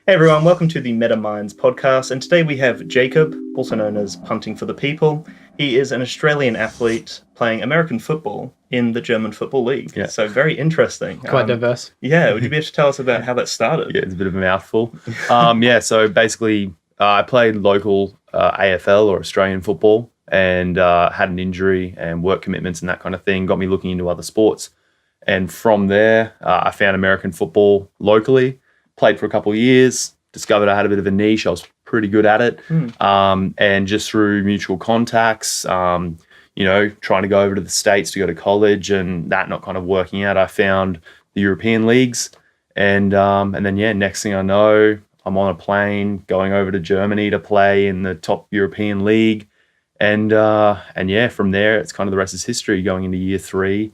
Hey everyone, welcome to the Meta Minds podcast. And today we have Jacob, also known as Punting For The People. He is an Australian athlete playing American football in the German Football League. Yeah. So very interesting. Quite diverse. Yeah, would you be able to tell us about how that started? Yeah, it's a bit of a mouthful. So basically, I played local AFL or Australian football and had an injury and work commitments and that kind of thing. Got me looking into other sports. And from there, I found American football locally, played for a couple of years, discovered I had a bit of a niche. I was pretty good at it. And just through mutual contacts, trying to go over to the States to go to college and that not kind of working out, I found the European leagues. And then, next thing I know, I'm on a plane going over to Germany to play in the top European league. And from there, it's kind of the rest is history going into year 3,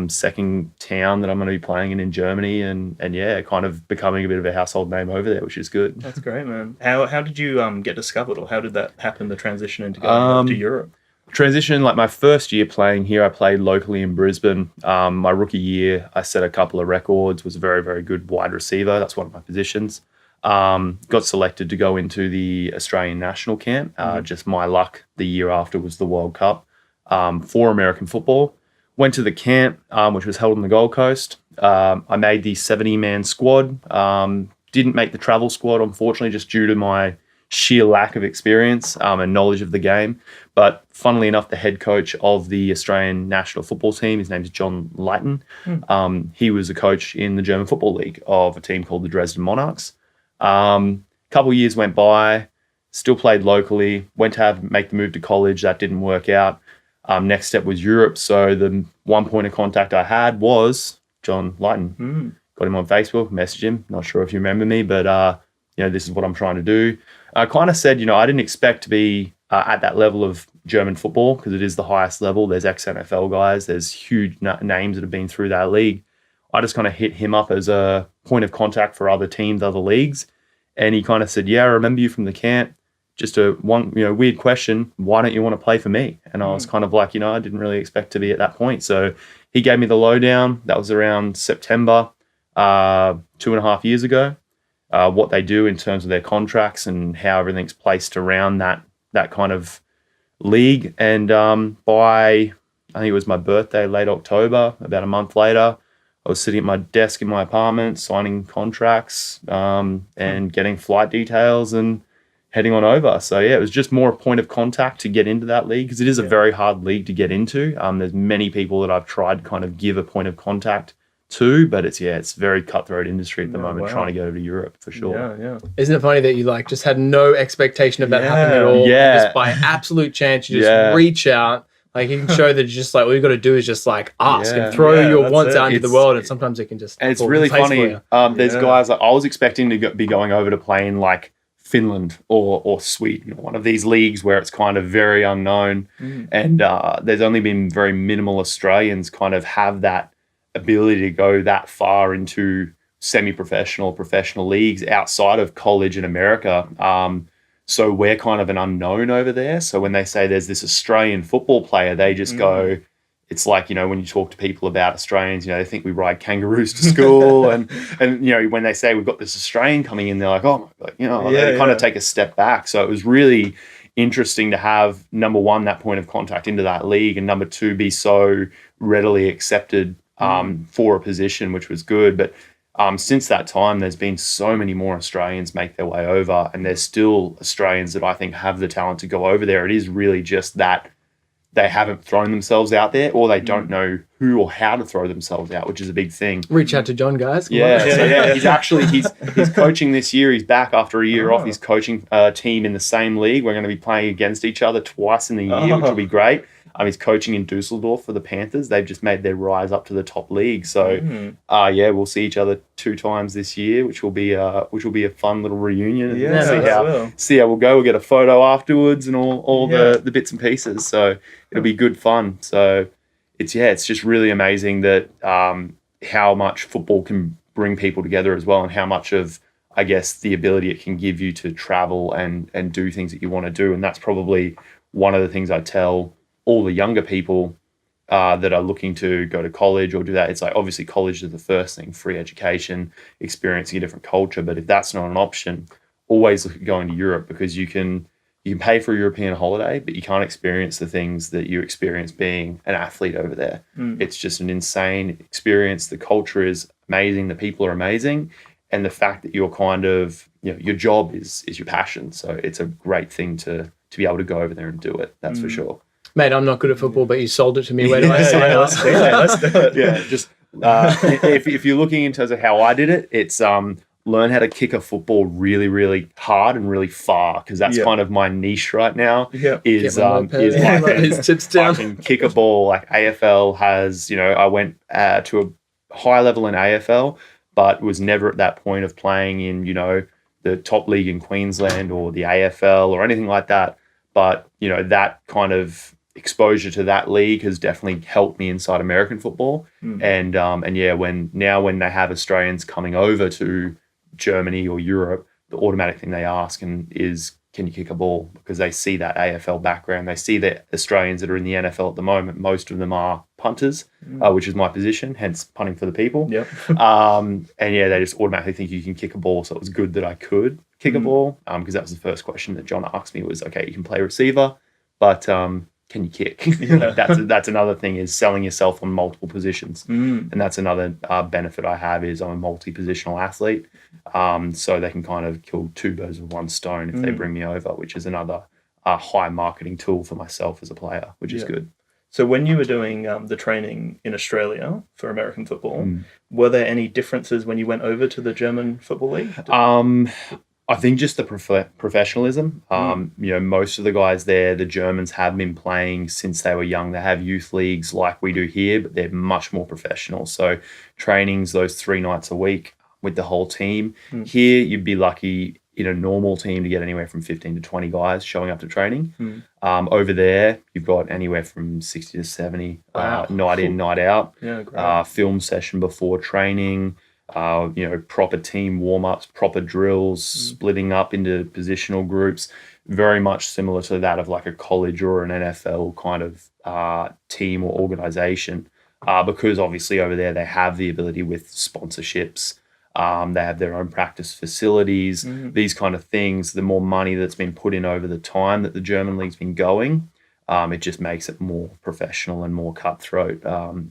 second town that I'm going to be playing in Germany and kind of becoming a bit of a household name over there, which is good. That's great, man. How did you get discovered, or how did that happen, the transition into going to Europe? Transition, like my first year playing here, I played locally in Brisbane. My rookie year, I set a couple of records, was a very, very good wide receiver. That's one of my positions. Got selected to go into the Australian national camp. Just my luck, the year after was the World Cup for American football. Went to the camp, which was held on the Gold Coast. I made the 70-man squad. Didn't make the travel squad, unfortunately, just due to my sheer lack of experience and knowledge of the game. But funnily enough, the head coach of the Australian national football team, his name is John Leighton. He was a coach in the German Football League of a team called the Dresden Monarchs. Couple of years went by, still played locally, went to make the move to college. That didn't work out. Next step was Europe. So the one point of contact I had was John Leighton. Got him on Facebook, messaged him. Not sure if you remember me, but this is what I'm trying to do. I kind of said, I didn't expect to be at that level of German football because it is the highest level. There's ex-NFL guys. There's huge names that have been through that league. I just kind of hit him up as a point of contact for other teams, other leagues. And he kind of said, I remember you from the camp. Just a weird question. Why don't you want to play for me? And I was kind of like, I didn't really expect to be at that point. So he gave me the lowdown. That was around September, 2.5 years ago. What they do in terms of their contracts and how everything's placed around that kind of league. And by, I think it was my birthday, late October, about a month later, I was sitting at my desk in my apartment, signing contracts and getting flight details and heading on over. So, it was just more a point of contact to get into that league because it is a very hard league to get into. There's many people that I've tried to kind of give a point of contact to, but it's very cutthroat industry at the moment, trying to get over to Europe for sure. Yeah. Isn't it funny that you just had no expectation of that happening at all? Yeah. Just by absolute chance, you just reach out. You can show that just all you got to do is just ask and throw your wants out into the world, and sometimes it can just. And it's really funny. There's guys I was expecting to be going over to play in Finland or Sweden, one of these leagues where it's kind of very unknown, and there's only been very minimal Australians kind of have that ability to go that far into semi-professional, professional leagues outside of college in America. So we're kind of an unknown over there. So when they say there's this Australian football player, they just go, it's like, when you talk to people about Australians, they think we ride kangaroos to school. and when they say we've got this Australian coming in, they're like, oh my God, they kind of take a step back. So it was really interesting to have, number one, that point of contact into that league, and number two, be so readily accepted for a position, which was good. But since that time, there's been so many more Australians make their way over, and there's still Australians that I think have the talent to go over there. It is really just that they haven't thrown themselves out there, or they don't know who or how to throw themselves out, which is a big thing. Reach out to John, guys. He's actually he's coaching this year. He's back after a year off. He's coaching a team in the same league. We're going to be playing against each other twice in the year, which will be great. He's coaching in Dusseldorf for the Panthers. They've just made their rise up to the top league. So, we'll see each other 2 times this year, which will be a fun little reunion. See how we'll go. We'll get a photo afterwards and all the bits and pieces. So it'll be good fun. So it's just really amazing that how much football can bring people together as well, and how much of, I guess, the ability it can give you to travel and do things that you want to do. And that's probably one of the things I tell all the younger people that are looking to go to college or do that, it's like obviously college is the first thing, free education, experiencing a different culture. But if that's not an option, always look at going to Europe, because you can pay for a European holiday, but you can't experience the things that you experience being an athlete over there. It's just an insane experience. The culture is amazing. The people are amazing. And the fact that you're kind of, your job is your passion. So it's a great thing to be able to go over there and do it. That's for sure. Mate, I'm not good at football, but you sold it to me. Where do I sign up? Let's do it. Yeah, just if you're looking in terms of how I did it, it's learn how to kick a football really, really hard and really far, because that's kind of my niche right now. Is his tips down. I can kick a ball. Like AFL has, I went to a high level in AFL, but was never at that point of playing in, the top league in Queensland or the AFL or anything like that. But, that kind of exposure to that league has definitely helped me inside American football. And when they have Australians coming over to Germany or Europe, the automatic thing they ask is, can you kick a ball? Because they see that AFL background. They see that Australians that are in the NFL at the moment, most of them are punters, which is my position, hence punting for the people. Yep. They just automatically think you can kick a ball. So it was good that I could kick a ball, because that was the first question that John asked me was, okay, you can play receiver, but can you kick? That's another thing, is selling yourself on multiple positions. And that's another benefit I have, is I'm a multi-positional athlete. So they can kind of kill two birds with one stone if they bring me over, which is another high marketing tool for myself as a player, which is good. So when you were doing the training in Australia for American football, were there any differences when you went over to the German Football League? I think just the professionalism. Most of the guys there, the Germans, have been playing since they were young. They have youth leagues like we do here, but they're much more professional. So trainings those 3 nights a week with the whole team. Here, you'd be lucky in a normal team to get anywhere from 15 to 20 guys showing up to training. Over there, you've got anywhere from 60 to 70, night in, night out. Yeah, great. Film session before training. Proper team warm-ups, proper drills, splitting up into positional groups, very much similar to that of like a college or an NFL kind of team or organization, because obviously over there they have the ability with sponsorships. They have their own practice facilities, these kind of things. The more money that's been put in over the time that the German league's been going, it just makes it more professional and more cutthroat.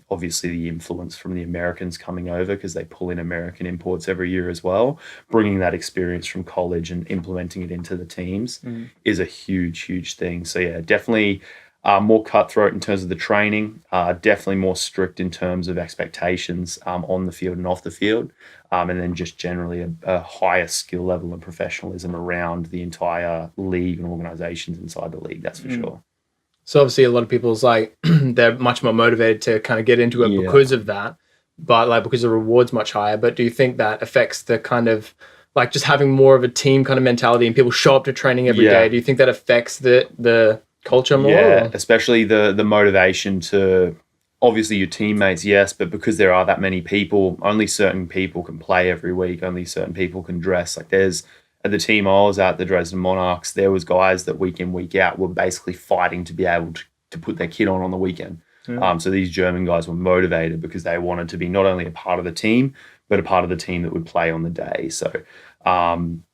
Obviously, the influence from the Americans coming over, because they pull in American imports every year as well, bringing that experience from college and implementing it into the teams is a huge, huge thing. So yeah, definitely more cutthroat in terms of the training, definitely more strict in terms of expectations on the field and off the field, and then just generally a higher skill level and professionalism around the entire league and organizations inside the league, that's for sure. So obviously a lot of people's like, they're much more motivated to kind of get into it because of that, but like because the reward's much higher. But do you think that affects the kind of like just having more of a team kind of mentality and people show up to training every day? Do you think that affects the culture more? Yeah, especially the motivation to, obviously your teammates, yes, but because there are that many people, only certain people can play every week, only certain people can dress. Like at the team I was at, the Dresden Monarchs, there was guys that week in, week out were basically fighting to be able to put their kit on the weekend. So these German guys were motivated because they wanted to be not only a part of the team, but a part of the team that would play on the day. So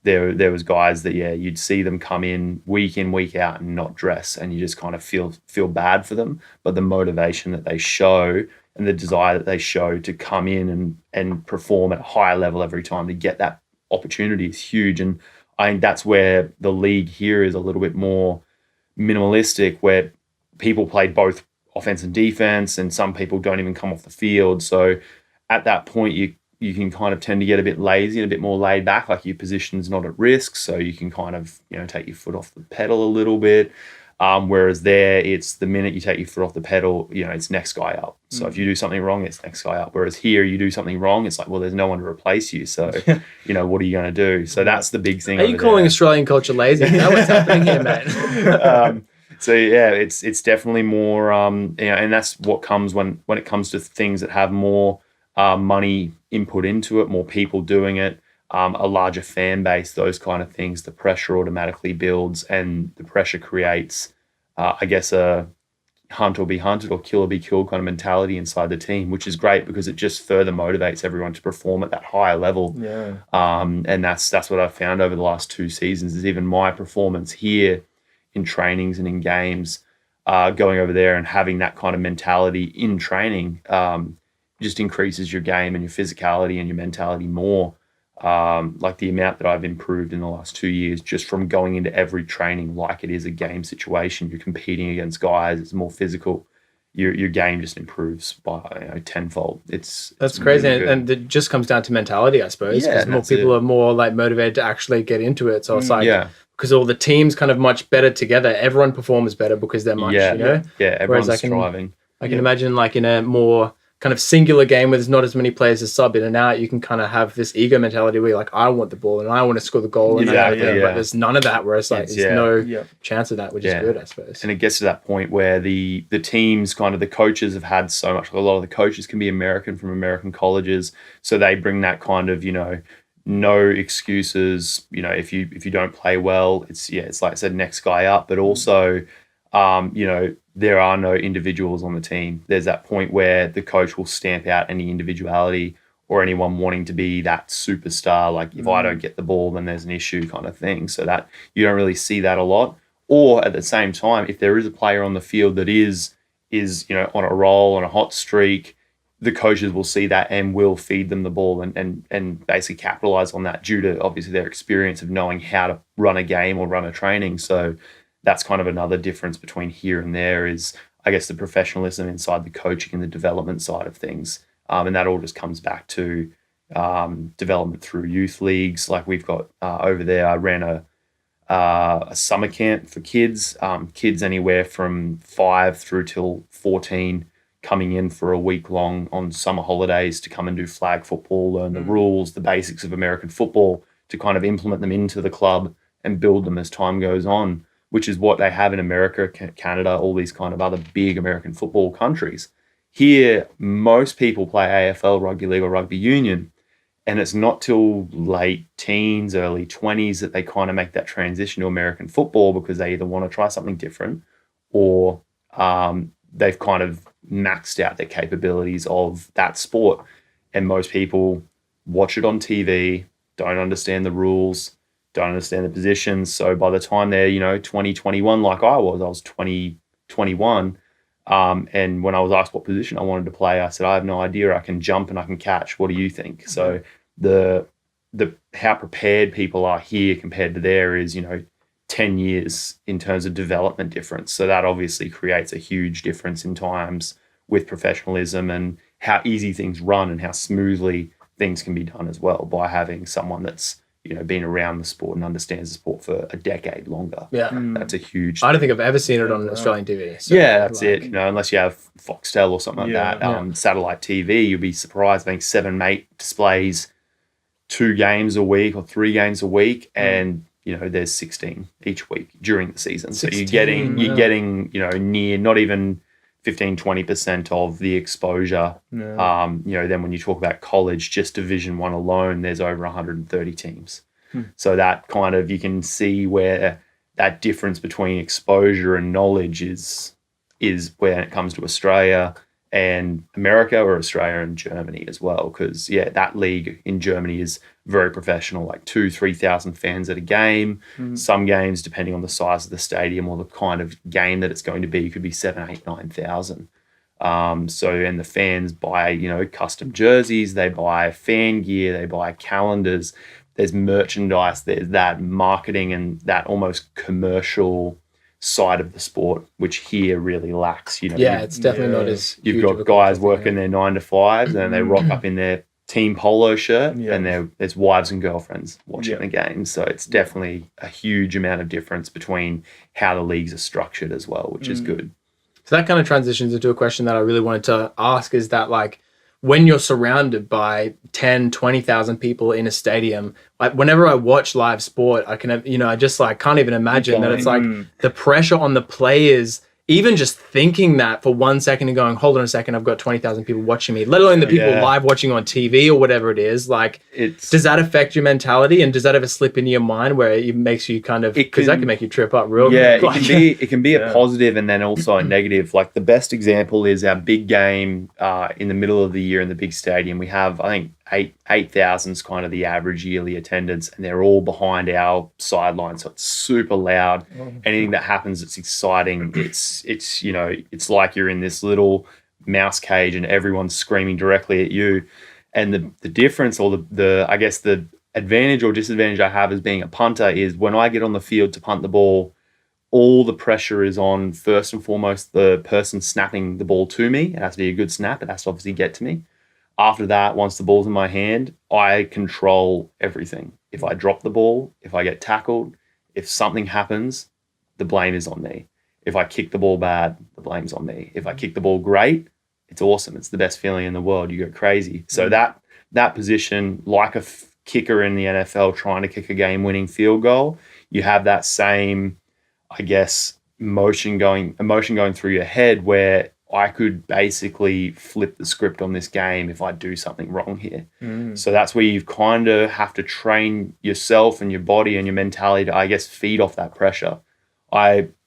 there was guys that, you'd see them come in, week out and not dress, and you just kind of feel bad for them. But the motivation that they show and the desire that they show to come in and perform at a higher level every time to get that opportunity is huge. And I think that's where the league here is a little bit more minimalistic, where people play both offense and defense, and some people don't even come off the field. So at that point, you can kind of tend to get a bit lazy and a bit more laid back, like your position's not at risk, so you can kind of take your foot off the pedal a little bit. Whereas there, it's the minute you take your foot off the pedal, it's next guy up. So if you do something wrong, it's next guy up. Whereas here, you do something wrong, it's like, well, there's no one to replace you. So, what are you going to do? So that's the big thing. Are you calling Australian culture lazy? You know what's happening here, mate? So yeah, it's definitely more, and that's what comes when it comes to things that have more money input into it, more people doing it, a larger fan base, those kind of things. The pressure automatically builds, and the pressure creates, I guess, a hunt or be hunted or kill or be killed kind of mentality inside the team, which is great because it just further motivates everyone to perform at that higher level. Yeah. And that's what I've found over the last 2 seasons is even my performance here in trainings and in games, going over there and having that kind of mentality in training just increases your game and your physicality and your mentality more. Like the amount that I've improved in the last 2 years just from going into every training like it is a game situation. You're competing against guys. It's more physical. Your game just improves by tenfold. That's crazy, really and it just comes down to mentality, I suppose. Because more people are more like motivated to actually get into it. So it's like because all the teams kind of much better together. Everyone performs better because they're much, you know. Yeah, everyone's striving. I can imagine like in a more kind of singular game where there's not as many players to sub in and out, you can kind of have this ego mentality where you're like, I want the ball and I want to score the goal. And but there's none of that, where it's like, there's no chance of that, which is good, I suppose. And it gets to that point where the teams, kind of the coaches have had so much, a lot of the coaches can be American from American colleges. So they bring that kind of, no excuses, if you don't play well, it's like I said, next guy up, but also, there are no individuals on the team. There's that point where the coach will stamp out any individuality or anyone wanting to be that superstar. Like if I don't get the ball, then there's an issue kind of thing. So that you don't really see that a lot. Or at the same time, if there is a player on the field that is on a roll, on a hot streak, the coaches will see that and will feed them the ball and basically capitalize on that due to obviously their experience of knowing how to run a game or run a training. So that's kind of another difference between here and there is, I guess, the professionalism inside the coaching and the development side of things. And that all just comes back to development through youth leagues. Like we've got over there, I ran a summer camp for kids anywhere from 5 through till 14 coming in for a week long on summer holidays to come and do flag football, learn the rules, the basics of American football, to kind of implement them into the club and build them as time goes on, which is what they have in America, Canada, all these kind of other big American football countries. Here, most people play AFL, rugby league or rugby union, and it's not till late teens, early 20s that they kind of make that transition to American football because they either want to try something different or they've kind of maxed out their capabilities of that sport. And most people watch it on TV, don't understand the rules, don't understand the positions. So by the time they're, 20, 21, like I was 20, 21. And when I was asked what position I wanted to play, I said, I have no idea. I can jump and I can catch. What do you think? So the how prepared people are here compared to there is, 10 years in terms of development difference. So that obviously creates a huge difference in times with professionalism and how easy things run and how smoothly things can be done as well by having someone that's, been around the sport and understands the sport for a decade longer. Yeah. That's a huge... I don't think I've ever seen it on Australian TV. So that's it. Unless you have Foxtel or something like that. Satellite TV, you'll be surprised. I think 7 mate displays 2 games a week or 3 games a week, and there's 16 each week during the season. 16, so you're getting near not even 15-20% of the exposure. Then when you talk about college, just Division 1 alone, there's over 130 teams. So that kind of, you can see where that difference between exposure and knowledge is when it comes to Australia and America, or Australia and Germany as well. Because that league in Germany is very professional, like 2,000-3,000 fans at a game. Some games, depending on the size of the stadium or the kind of game that it's going to be, could be 7,000, 8,000, 9,000. And the fans buy, custom jerseys, they buy fan gear, they buy calendars, there's merchandise, there's that marketing and that almost commercial side of the sport, which here really lacks. It's definitely not as you've got guys working their 9 to 5s and they rock up in their team polo shirt and there's wives and girlfriends watching the game. So it's definitely a huge amount of difference between how the leagues are structured as well, which is good. So that kind of transitions into a question that I really wanted to ask, is that like when you're surrounded by 10, 20,000 people in a stadium, like whenever I watch live sport, I can, I just like can't even imagine that it's like the pressure on the players even just thinking that for 1 second and going, hold on a second, I've got 20,000 people watching me, let alone the people live watching on TV or whatever it is. Like, does that affect your mentality? And does that ever slip into your mind where it makes you kind of, because that can make you trip up real quick. It can be a positive and then also a negative. Like the best example is our big game in the middle of the year in the big stadium. We have, I think, 8,000 is kind of the average yearly attendance, and they're all behind our sideline, so it's super loud. Anything that happens, it's exciting. It's you know, it's like you're in this little mouse cage and everyone's screaming directly at you. And the difference, or the I guess the advantage or disadvantage I have as being a punter is when I get on the field to punt the ball, all the pressure is on, first and foremost, the person snapping the ball to me. It has to be a good snap. It has to obviously get to me. After that, once the ball's in my hand, I control everything. If I drop the ball, if I get tackled, if something happens, the blame is on me. If I kick the ball bad, the blame's on me. If I kick the ball great, it's awesome. It's the best feeling in the world. You go crazy. So that position, like a kicker in the NFL trying to kick a game-winning field goal, you have that same, I guess, emotion going through your head where I could basically flip the script on this game if I do something wrong here. So that's where you kind of have to train yourself and your body and your mentality to, I guess, feed off that pressure.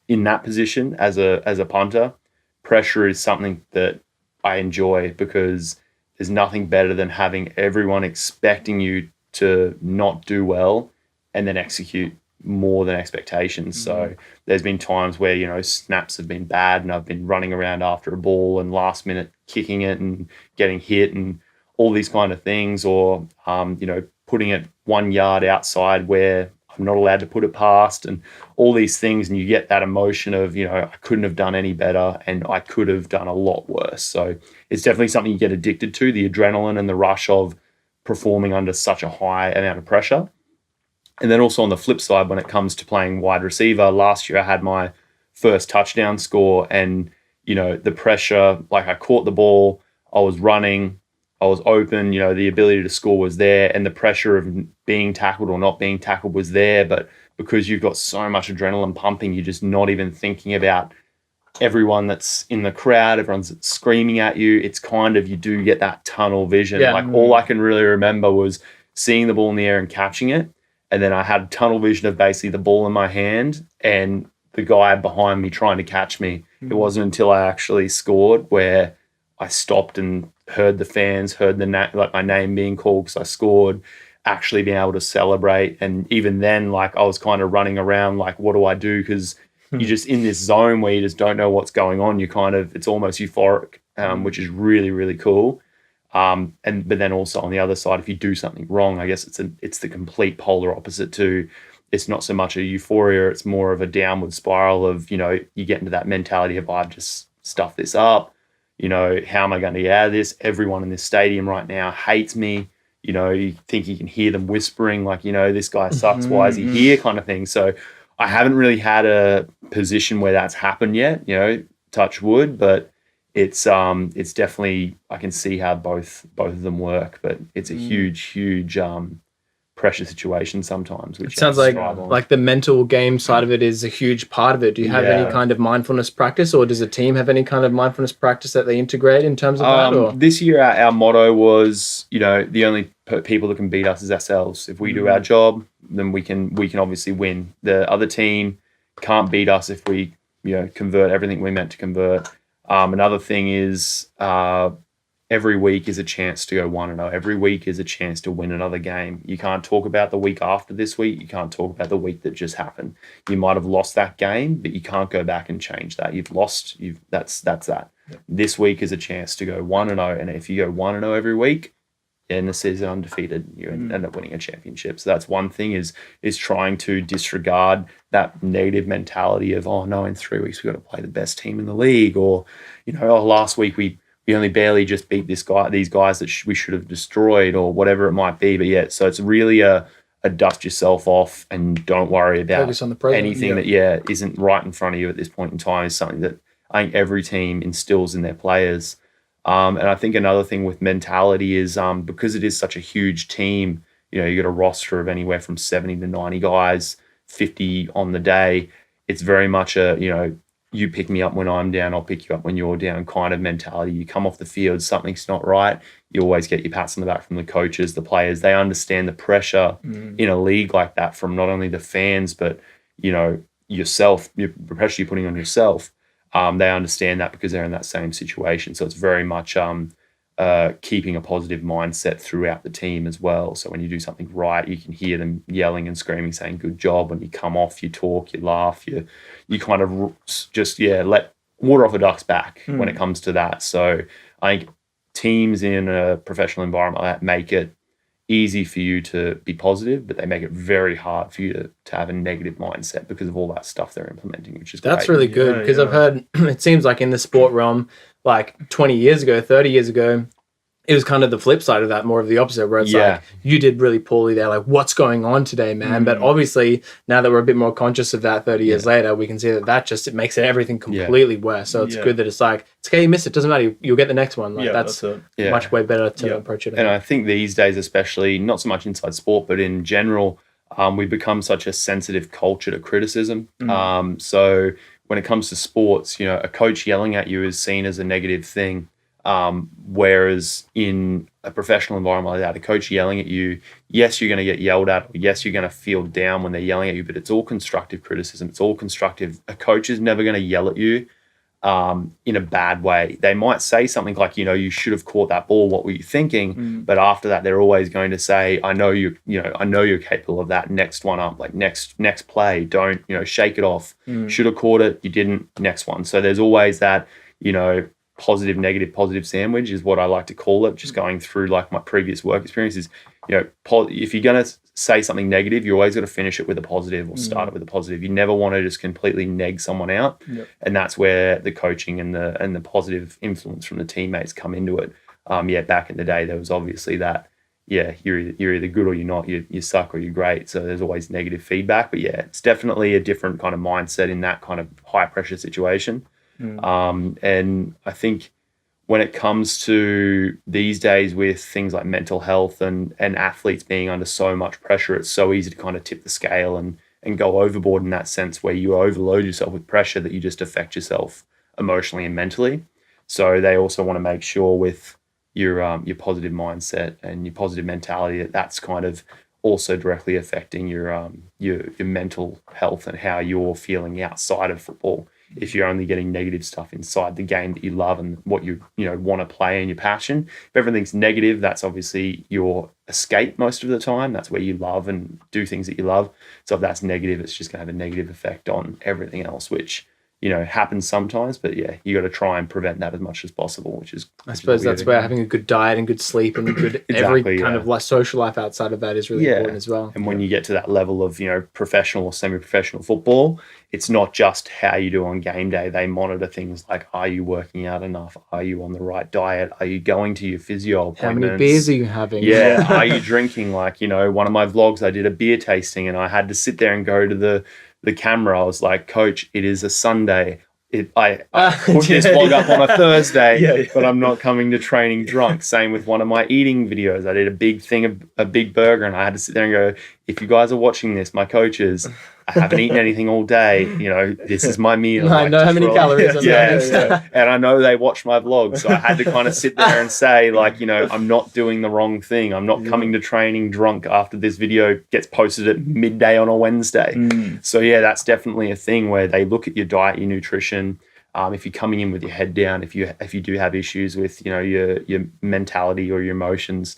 In that position as a punter, pressure is something that I enjoy because there's nothing better than having everyone expecting you to not do well and then execute more than expectations. So there's been times where, you know, snaps have been bad and I've been running around after a ball and last minute kicking it and getting hit and all these kind of things, or, you know, putting it 1 yard outside where I'm not allowed to put it past and all these things. And you get that emotion of, you know, I couldn't have done any better and I could have done a lot worse. So it's definitely something you get addicted to, the adrenaline and the rush of performing under such a high amount of pressure. And then also on the flip side, when it comes to playing wide receiver, last year I had my first touchdown score and, you know, the pressure, like I caught the ball, I was running, I was open, you know, the ability to score was there and the pressure of being tackled or not being tackled was there. But because you've got so much adrenaline pumping, you're just not even thinking about everyone that's in the crowd, everyone's screaming at you. It's kind of, you do get that tunnel vision. Like all I can really remember was seeing the ball in the air and catching it. And then I had tunnel vision of basically the ball in my hand and the guy behind me trying to catch me. It wasn't until I actually scored where I stopped and heard the fans, heard like my name being called because I scored, actually being able to celebrate. And even then, like I was kind of running around like, what do I do? Because you're just in this zone where you just don't know what's going on. You kind of, it's almost euphoric, which is really, really cool. But then also on the other side, if you do something wrong, I guess it's the complete polar opposite to, it's not so much a euphoria, it's more of a downward spiral of, you know, you get into that mentality of, I've just stuffed this up, you know, how am I going to get out of this? Everyone in this stadium right now hates me. You know, you think you can hear them whispering like, you know, this guy sucks, why is he here, kind of thing. So I haven't really had a position where that's happened yet, you know, touch wood, but it's definitely, I can see how both of them work, but it's a huge pressure situation sometimes. Which it sounds like the mental game side of it is a huge part of it. Do you have any kind of mindfulness practice, or does a team have any kind of mindfulness practice that they integrate in terms of that? Or? This year, our motto was, you know, the only people that can beat us is ourselves. If we do our job, then we can obviously win. The other team can't beat us if we, you know, convert everything we meant to convert. Another thing is every week is a chance to go 1-0. Every week is a chance to win another game. You can't talk about the week after this week. You can't talk about the week that just happened. You might have lost that game, but you can't go back and change that. You've lost. That's that. Yeah. This week is a chance to go 1-0, and if you go 1-0 every week, in the season undefeated, you end up winning a championship. So that's one thing is trying to disregard that negative mentality of, oh no, in 3 weeks we've got to play the best team in the league, or, you know, oh, last week we only barely just beat these guys that we should have destroyed, or whatever it might be. But yeah, so it's really a dust yourself off and don't worry about anything that isn't right in front of you at this point in time is something that I think every team instills in their players. And I think another thing with mentality is because it is such a huge team, you know, you got a roster of anywhere from 70 to 90 guys, 50 on the day. It's very much a, you know, you pick me up when I'm down, I'll pick you up when you're down kind of mentality. You come off the field, something's not right, you always get your pats on the back from the coaches, the players. They understand the pressure in a league like that from not only the fans, but, yourself, the pressure you're putting on yourself. They understand that because they're in that same situation. So it's very much keeping a positive mindset throughout the team as well. So when you do something right, you can hear them yelling and screaming, saying good job. When you come off, you talk, you laugh, you kind of just let water off a duck's back when it comes to that. So I think teams in a professional environment like that make it easy for you to be positive, but they make it very hard for you to have a negative mindset because of all that stuff they're implementing, which is That's great. really good because I've heard it seems like in the sport realm, like 20 years ago, 30 years ago, it was kind of the flip side of that, more of the opposite, where it's like, you did really poorly there. Like, what's going on today, man? But obviously, now that we're a bit more conscious of that 30 years later, we can see that just, it makes everything completely worse. So it's good that it's like, it's okay, you missed it. Doesn't matter. You'll get the next one. Like, that's much way better to approach it. And I think these days, especially, not so much inside sport, but in general, we've become such a sensitive culture to criticism. So when it comes to sports, a coach yelling at you is seen as a negative thing. Whereas in a professional environment like that, a coach yelling at you, yes, you're going to get yelled at, or yes, you're going to feel down when they're yelling at you, but it's all constructive criticism. It's all constructive. A coach is never going to yell at you in a bad way. They might say something like, you should have caught that ball. What were you thinking? But after that, they're always going to say, I know you're capable of that. Next one up, like next play. Don't, shake it off. Should have caught it. You didn't. Next one. So there's always that, positive, negative, positive sandwich is what I like to call it. Just going through like my previous work experiences, if you're going to say something negative, you always got to finish it with a positive or start it with a positive. You never want to just completely neg someone out. And that's where the coaching and the positive influence from the teammates come into it. Back in the day, there was obviously that, you're either good or you're not, you suck or you're great. So there's always negative feedback, but it's definitely a different kind of mindset in that kind of high pressure situation. And I think when it comes to these days with things like mental health and athletes being under so much pressure, it's so easy to kind of tip the scale and go overboard in that sense where you overload yourself with pressure that you just affect yourself emotionally and mentally. So they also want to make sure with your positive mindset and your positive mentality that's kind of also directly affecting your mental health and how you're feeling outside of football. If you're only getting negative stuff inside the game that you love and what you want to play and your passion. If everything's negative, that's obviously your escape most of the time. That's where you love and do things that you love. So if that's negative, it's just going to have a negative effect on everything else, which happens sometimes, but you got to try and prevent that as much as possible, which is I suppose that's where having a good diet and good sleep and good every kind of like social life outside of that is really important as well. And when you get to that level of professional or semi-professional football, it's not just how you do on game day. They monitor things like, are you working out enough? Are you on the right diet? Are you going to your physio appointments? How many beers are you having? Are you drinking? Like, one of my vlogs, I did a beer tasting and I had to sit there and go to the camera. I was like, Coach, it is a Sunday. I put this vlog up on a Thursday, but I'm not coming to training drunk. Same with one of my eating videos. I did a big thing of a big burger and I had to sit there and go, if you guys are watching this, my coaches, I haven't eaten anything all day. This is my meal. I know how many calories I'm eating. And I know they watch my vlog. So I had to kind of sit there and say, like, I'm not doing the wrong thing. I'm not coming to training drunk after this video gets posted at midday on a Wednesday. So that's definitely a thing where they look at your diet, your nutrition. If you're coming in with your head down, if you do have issues with, your mentality or your emotions,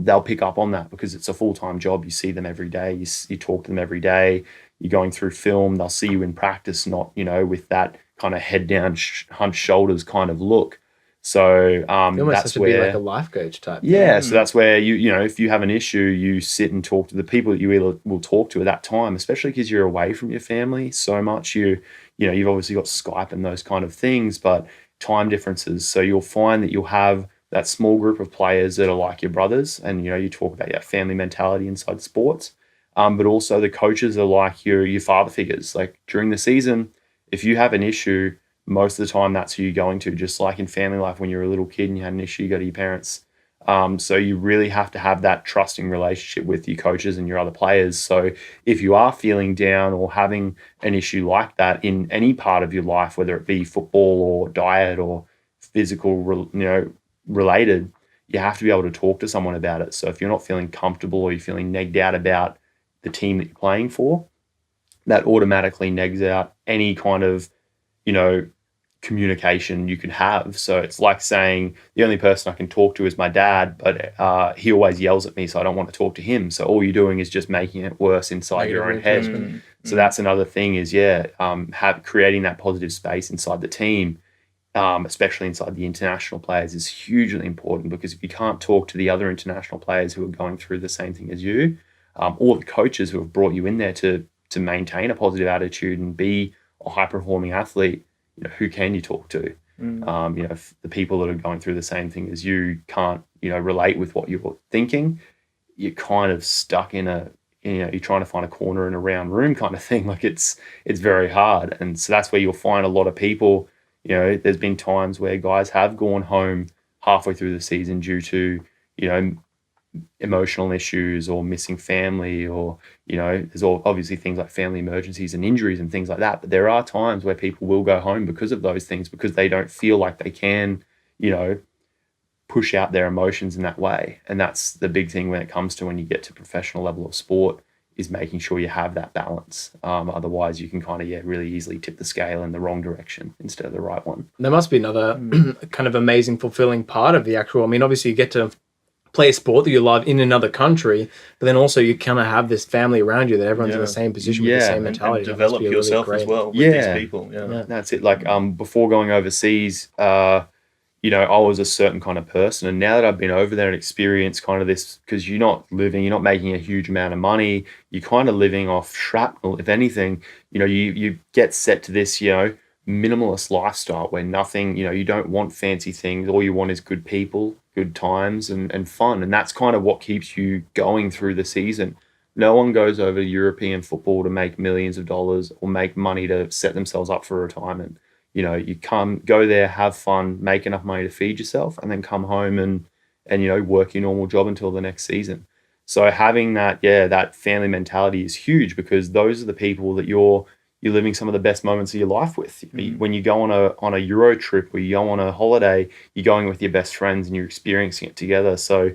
they'll pick up on that because it's a full-time job. You see them every day. You talk to them every day. You're going through film. They'll see you in practice, not, with that kind of head down, hunched shoulders kind of look. So that's where be like a life coach type. So that's where if you have an issue, you sit and talk to the people that you will talk to at that time, especially because you're away from your family so much. You've obviously got Skype and those kind of things, but time differences. So you'll find that you'll have that small group of players that are like your brothers, and you talk about your family mentality inside sports, but also the coaches are like your father figures. Like during the season, if you have an issue, most of the time that's who you're going to. Just like in family life, when you're a little kid and you had an issue, you go to your parents. So you really have to have that trusting relationship with your coaches and your other players. So if you are feeling down or having an issue like that in any part of your life, whether it be football or diet or physical, related, you have to be able to talk to someone about it. So if you're not feeling comfortable or you're feeling negged out about the team that you're playing for, that automatically negs out any kind of, communication you could have. So it's like saying the only person I can talk to is my dad, but he always yells at me, so I don't want to talk to him. So all you're doing is just making it worse inside your own head. So that's another thing is, creating that positive space inside the team, especially inside the international players, is hugely important, because if you can't talk to the other international players who are going through the same thing as you, or the coaches who have brought you in there to maintain a positive attitude and be a high-performing athlete, who can you talk to? If the people that are going through the same thing as you can't, relate with what you're thinking, you're kind of stuck in you're trying to find a corner in a round room kind of thing. Like it's very hard. And so that's where you'll find a lot of people, there's been times where guys have gone home halfway through the season due to, emotional issues or missing family, or there's obviously things like family emergencies and injuries and things like that, but there are times where people will go home because of those things, because they don't feel like they can push out their emotions in that way. And that's the big thing when it comes to when you get to professional level of sport, is making sure you have that balance. Otherwise you can kind of really easily tip the scale in the wrong direction instead of the right one. There must be another kind of amazing, fulfilling part of the actual, obviously you get to play a sport that you love in another country, but then also you kind of have this family around you that everyone's in the same position with the same mentality. And develop yourself as well with these people. That's it. Like before going overseas, I was a certain kind of person, and now that I've been over there and experienced kind of this, because you're not making a huge amount of money, you're kind of living off shrapnel. If anything, you get set to this, minimalist lifestyle where nothing, you don't want fancy things. All you want is good people, good times and fun. And that's kind of what keeps you going through the season. No one goes over to European football to make millions of dollars or make money to set themselves up for retirement. You go there, have fun, make enough money to feed yourself, and then come home and work your normal job until the next season. So having that family mentality is huge, because those are the people that you're living some of the best moments of your life with. When you go on a Euro trip, or you go on a holiday, you're going with your best friends and you're experiencing it together. So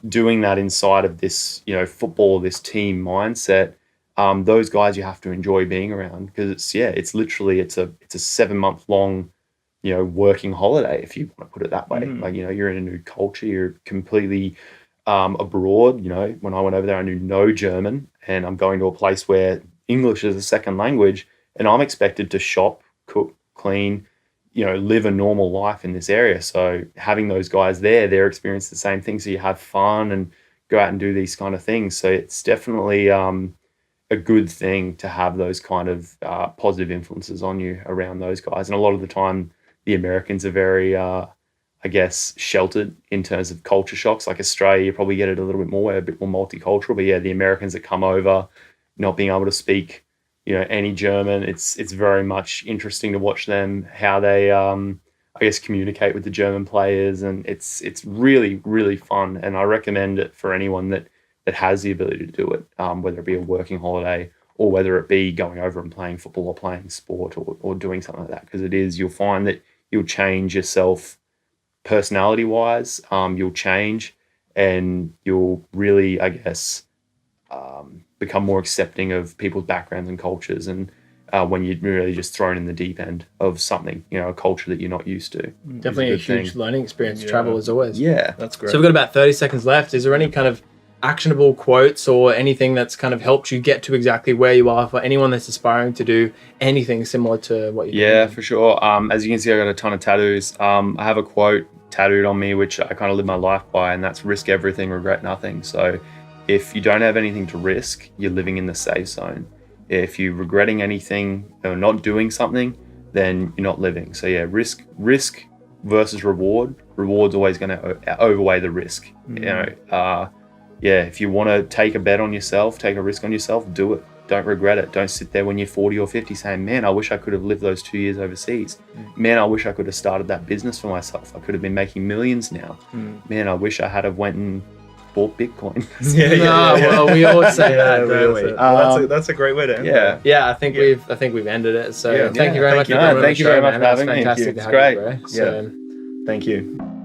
doing that inside of this, football, this team mindset, those guys you have to enjoy being around, because it's literally a 7-month long, working holiday, if you want to put it that way. Like, you're in a new culture, you're completely abroad. When I went over there, I knew no German, and I'm going to a place where English is a second language, and I'm expected to shop, cook, clean, live a normal life in this area. So having those guys there, they're experiencing the same thing. So you have fun and go out and do these kind of things. So it's definitely a good thing to have those kind of positive influences on you around those guys. And a lot of the time, the Americans are very, sheltered in terms of culture shocks. Like Australia, you probably get it a little bit more, we're a bit more multicultural. But the Americans that come over, not being able to speak, any German, it's very much interesting to watch them, how they, communicate with the German players. And it's really, really fun. And I recommend it for anyone that has the ability to do it, whether it be a working holiday or whether it be going over and playing football or playing sport or doing something like that. Because you'll find that you'll change yourself personality-wise, you'll change, and you'll really, become more accepting of people's backgrounds and cultures, and when you're really just thrown in the deep end of something, a culture that you're not used to. Definitely a huge learning experience to travel, as always. Yeah, that's great. So we've got about 30 seconds left. Is there any kind of actionable quotes or anything that's kind of helped you get to exactly where you are for anyone that's aspiring to do anything similar to what you're doing? Yeah, for sure. As you can see, I got a ton of tattoos. I have a quote tattooed on me, which I kind of live my life by, and that's risk everything, regret nothing. So if you don't have anything to risk, you're living in the safe zone. If you're regretting anything or not doing something, then you're not living. So risk versus reward. Reward's always going to overweigh the risk. If you want to take a bet on yourself, take a risk on yourself, do it. don't regret it. Don't sit there when you're 40 or 50 saying, man, I wish I could have lived those 2 years overseas. Man, I wish I could have started that business for myself. I could have been making millions now. Man, I wish I had have went and bought Bitcoin. Well, we always say that, don't we? Well, that's a great way to end it. Yeah, I think we've ended it. So thank you very much. Thank you very much for having me. Fantastic to It's have great. you, bro. So, Thank you.